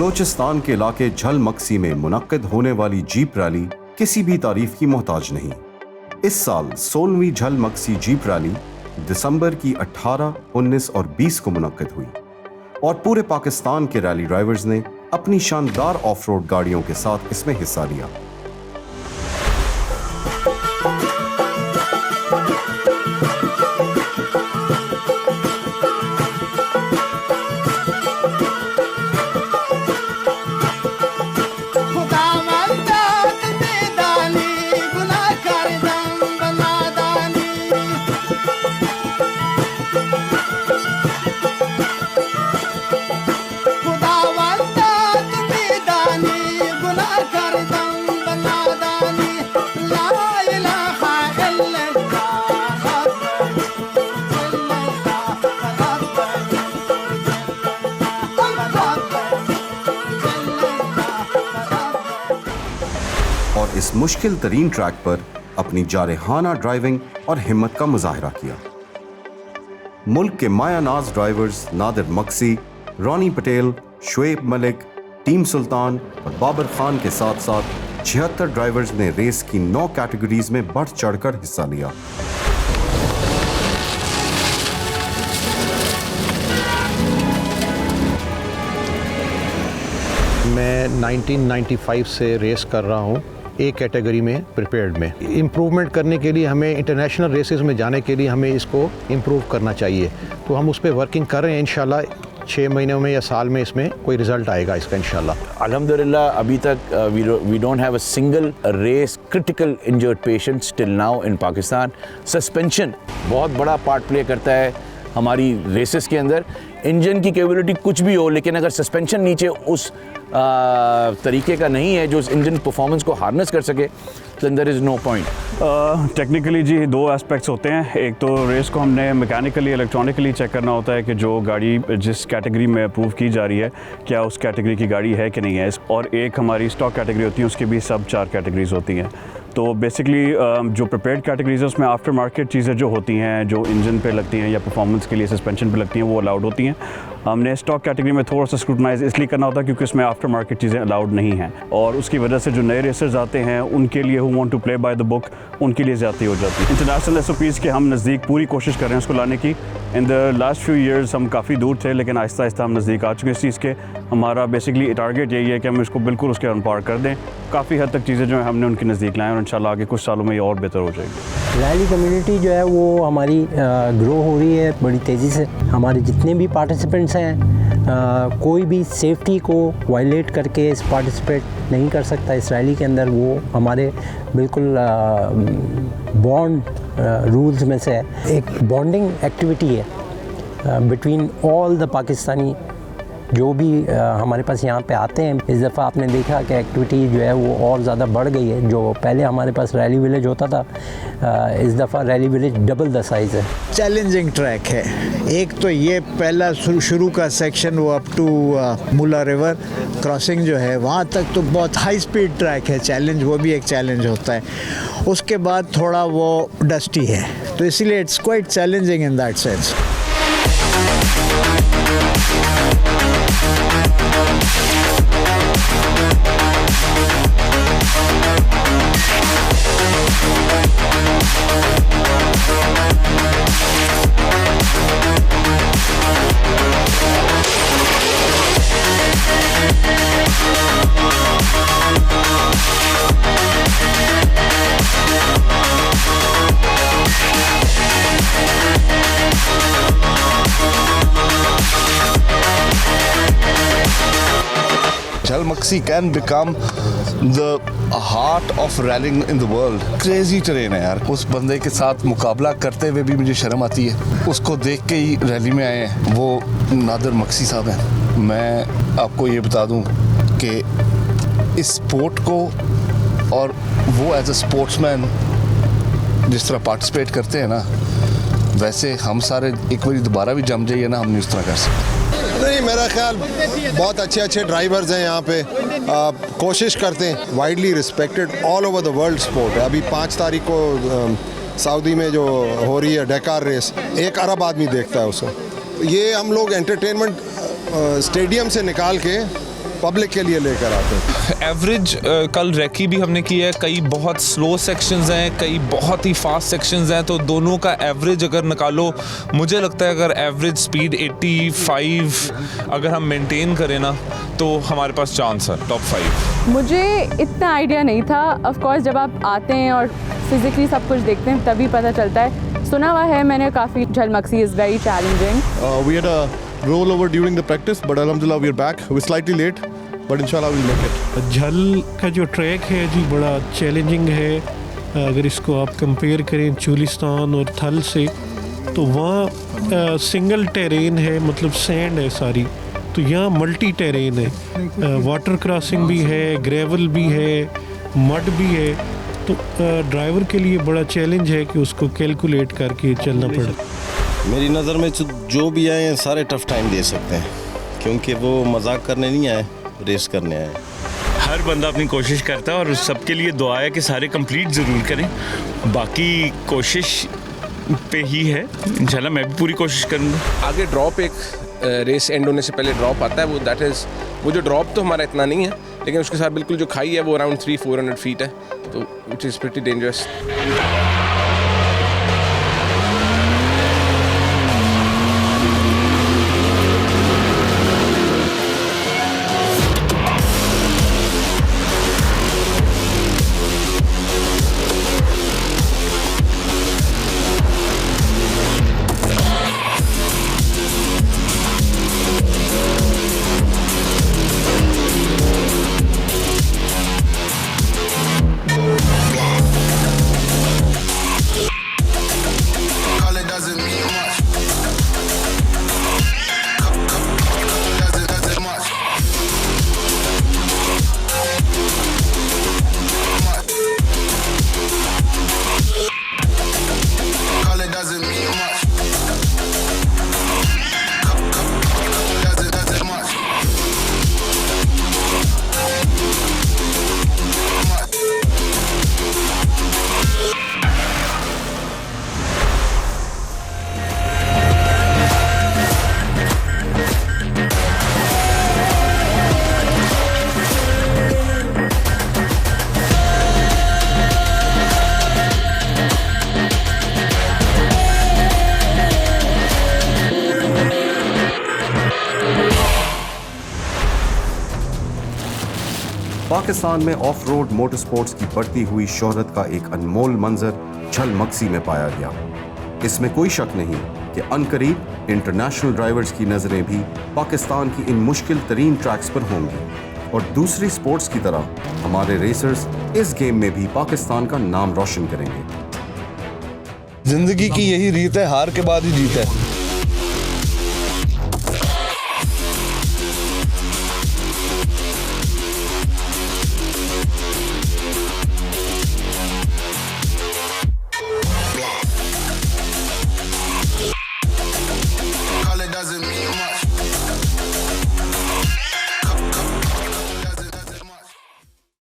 बलोचिस्तान के इलाके झल मक्सी में मुनक्किद होने वाली जीप रैली किसी भी तारीफ की मोहताज नहीं। इस साल 16वीं झल मक्सी जीप रैली दिसंबर की 18, 19 और 20 को मुनक्किद हुई और पूरे पाकिस्तान के रैली ड्राइवर्स ने अपनी शानदार ऑफ रोड गाड़ियों के साथ इसमें हिस्सा लिया। और इस मुश्किल तरीन ट्रैक पर अपनी जारहाना ड्राइविंग और हिम्मत का मुजाहिरा किया। मुल्क के मायानाज ड्राइवर्स नादिर मक्सी, रॉनी पटेल, शुएब मलिक, टीम सुल्तान और बाबर खान के साथ साथ 76 ड्राइवर्स ने रेस की 9 कैटेगरीज में बढ़ चढ़कर हिस्सा लिया। मैं 1995 से रेस कर रहा हूँ एक कैटेगरी में प्रिपेयर्ड में। इम्प्रूवमेंट करने के लिए हमें इंटरनेशनल रेसेस में जाने के लिए हमें इसको इम्प्रूव करना चाहिए, तो हम उस पर वर्किंग कर रहे हैं। इंशाल्लाह 6 महीनों में या साल में इसमें कोई रिजल्ट आएगा इसका इंशाल्लाह। अल्हम्दुलिल्लाह अभी तक we don't have a single race critical injured patients till now in Pakistan. Suspension बहुत बड़ा पार्ट प्ले करता है हमारी रेसेस के अंदर। इंजन की कैपेबिलिटी कुछ भी हो, लेकिन अगर सस्पेंशन नीचे उस तरीके का नहीं है जो उस इंजन परफॉर्मेंस को हार्नेस कर सके, then there is no point। Technically जी 2 एस्पेक्ट्स होते हैं। एक तो रेस को हमने मैकेनिकली इलेक्ट्रॉनिकली चेक करना होता है कि जो गाड़ी जिस कैटेगरी में अप्रूव की जा रही है क्या उस कैटेगरी की गाड़ी है कि नहीं है, और एक हमारी स्टॉक कैटेगरी होती है, उसकी भी सब 4 कैटेगरीज होती हैं। तो बेसिकली जो प्रिपेयर्ड कैटेगरीज है उसमें आफ्टर मार्केट चीज़ें जो होती हैं जो इंजन पे लगती हैं या परफॉर्मेंस के लिए सस्पेंशन पे लगती हैं वो अलाउड होती हैं। हमने स्टॉक कैटेगरी में थोड़ा सा स्क्रूटनाइज इसलिए करना होता है क्योंकि उसमें आफ्टर मार्केट चीज़ें अलाउड नहीं हैं, और उसकी वजह से जो नए रेसर्स आते हैं उनके लिए who want to play by the book उनके लिए ज़्यादती हो जाती है। इंटरनेशनल SOPs के हम नज़दीक पूरी कोशिश कर रहे हैं उसको लाने की। In the last few years हम काफ़ी दूर थे, लेकिन आहिस्ता आहिस्ता हम नज़दीक आ चुके हैं इस चीज़ के। हमारा बेसिकली टारगेट यही है कि हम इसको बिल्कुल उसके ऑन पार कर दें। काफ़ी हद तक चीज़ें जो है हमने उनके नज़दीक लाएँ और इंशाल्लाह आगे कुछ सालों में ये और बेहतर हो जाएगी। रैली कम्युनिटी जो है वो हमारी ग्रो हो रही है बड़ी तेज़ी से। हमारे जितने भी पार्टिसिपेंट्स हैं कोई भी सेफ्टी को वायलेट करके इस पार्टिसिपेट नहीं कर सकता इस रैली के अंदर। वो हमारे बिल्कुल बॉन्ड रूल्स में से है। एक बॉन्डिंग एक्टिविटी है बिटवीन ऑल द पाकिस्तानी जो भी हमारे पास यहाँ पे आते हैं। इस दफ़ा आपने देखा कि एक्टिविटी जो है वो और ज़्यादा बढ़ गई है। जो पहले हमारे पास रैली विलेज होता था, इस दफ़ा rally village double the size है। चैलेंजिंग ट्रैक है। एक तो ये पहला शुरू का सेक्शन वो अप टू मुला रिवर क्रॉसिंग जो है वहाँ तक तो बहुत हाई स्पीड ट्रैक है। चैलेंज वो भी एक चैलेंज होता है। उसके बाद थोड़ा वो डस्टी है, तो इसीलिए it's quite challenging in that sense. Jal Maksi can become the heart of rallying in the world। Crazy terrain है यार। उस बंदे के साथ मुकाबला करते हुए भी मुझे शर्म आती है। उसको देख के ही रैली में आए हैं, वो नादिर मक्सी साहब हैं। मैं आपको ये बता दूं कि इस स्पोर्ट को और वो एज अ स्पोर्ट्समैन जिस तरह पार्टिसिपेट करते हैं ना, वैसे हम सारे एक बार दोबारा भी जम जाइए ना, हम नहीं उस तरह कर सकते। नहीं, मेरा ख्याल बहुत अच्छे ड्राइवर्स हैं यहाँ पे। कोशिश करते हैं, widely respected all over the world sport है। अभी 5 तारीख को सऊदी में जो हो रही है डैकार रेस, 1 अरब आदमी देखता है उसे। ये हम लोग एंटरटेनमेंट स्टेडियम से निकाल के पब्लिक के लिए लेकर आते हैं। एवरेज कल रेकी भी हमने की है, कई बहुत स्लो सेक्शंस हैं, कई बहुत ही फास्ट सेक्शंस हैं, तो दोनों का एवरेज अगर निकालो, मुझे लगता है अगर एवरेज स्पीड 85 अगर हम मेंटेन करें ना, तो हमारे पास चांस है टॉप 5। मुझे इतना आइडिया नहीं था। ऑफ कोर्स जब आप आते हैं और फिजिकली सब कुछ देखते हैं तभी पता चलता है। सुना हुआ है मैंने काफ़ी, Jhal Magsi is very challenging. We had a rollover during the practice, but alhamdulillah we're back. We're slightly late, but inshallah we'll make it. झल का जो ट्रैक है जी बड़ा चैलेंजिंग है। अगर इसको आप कंपेयर करें चुलिस्तान और थल से, तो वहाँ सिंगल टेरेन है, मतलब सैंड है सारी, तो यहाँ मल्टी टेरेन है, वाटर क्रॉसिंग भी है, ग्रेवल भी है, मड भी है, तो ड्राइवर के लिए बड़ा चैलेंज है कि उसको कैलकुलेट करके चलना पड़े। मेरी नज़र में जो भी आए हैं सारे टफ टाइम दे सकते हैं, क्योंकि वो मजाक करने नहीं आए, रेस करने आए। हर बंदा अपनी कोशिश करता है और सबके लिए दुआ है कि सारे कंप्लीट ज़रूर करें। बाकी कोशिश पे ही है, इंशाल्लाह मैं भी पूरी कोशिश करूँगा। आगे ड्रॉप एक रेस एंड होने से पहले ड्रॉप आता है, वो जो ड्रॉप तो हमारा इतना नहीं है, लेकिन उसके साथ बिल्कुल जो खाई है वो अराउंड 300-400 फीट है, तो which is pretty dangerous. Pakistan में ऑफ रोड मोटर स्पोर्ट्स की बढ़ती हुई शोहरत का एक अनमोल मंजर झलमक्सी में पाया गया। इसमें कोई शक नहीं कि अनकरीब इंटरनेशनल ड्राइवर्स की नज़रें भी पाकिस्तान की इन मुश्किल तरीन ट्रैक्स पर होंगी, और दूसरी स्पोर्ट्स की तरह हमारे रेसर्स इस गेम में भी पाकिस्तान का नाम रोशन करेंगे। जिंदगी की यही रीत है, हार के बाद ही जीत है। Doesn't mean much.